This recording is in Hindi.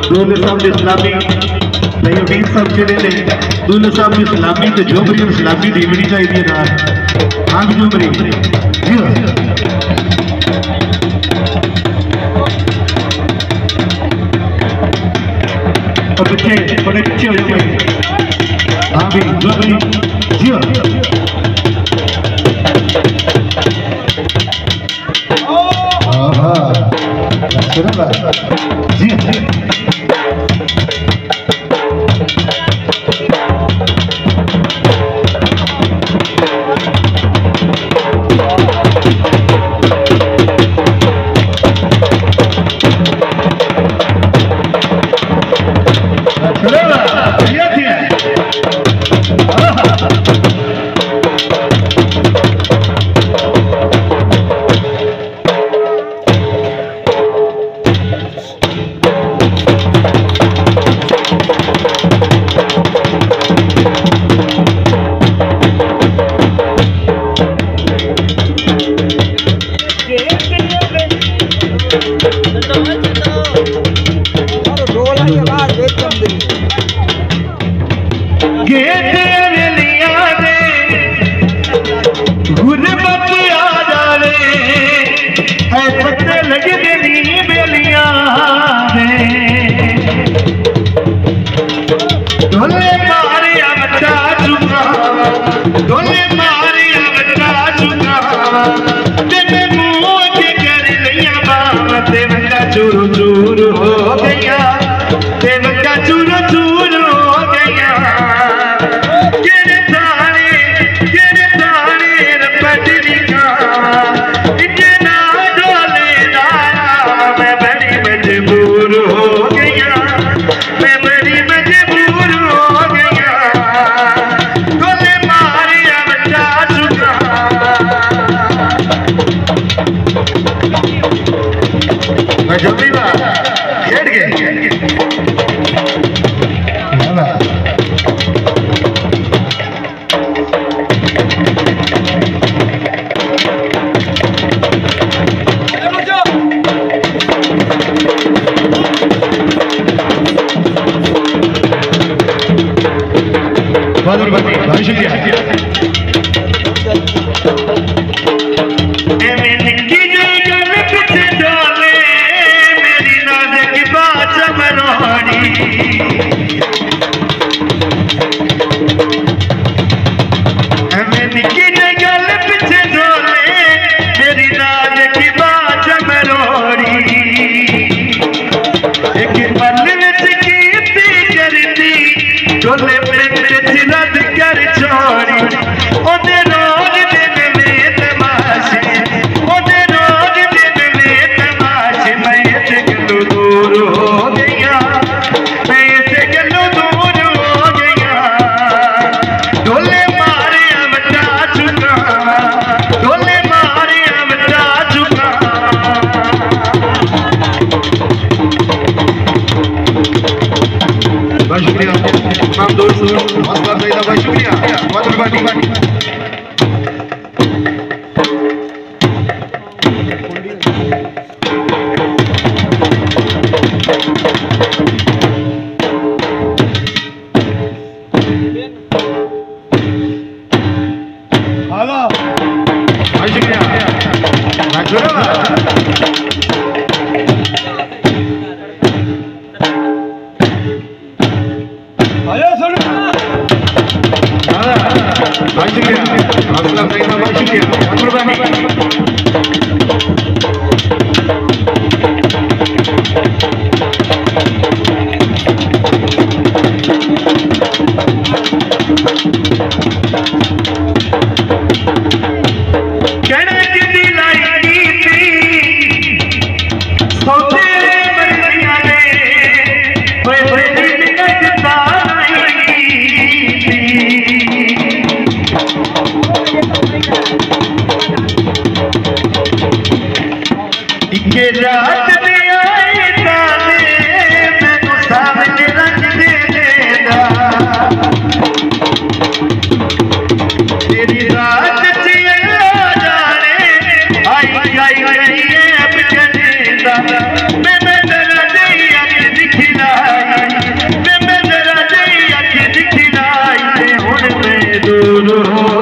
दूल्हे साहब इस्लामी तयबीन साहब चले ने दूल्हे साहब इस्लामी तो जोबरी इस्लामी दीवनी चाहिए ना हाँ जोबरी और बच्चे बड़े अच्छे हो जाए हाँ भी जोबरी जियो जी चूरू चूरू हो गया देवका चूरू चूरू हो गया गिरे तारे पटरी का इतना डोले दाया मैं बड़ी मजबूर हो गया मैं बड़ी मजबूर हो गया डोले मारिया बचा चुका जोबरी खेड़ गए बहुत शुक्रिया तमाम दोस्तों हौसला अफजाई बहुत शुक्रिया बहुत मेहरबानी मैं दूर हो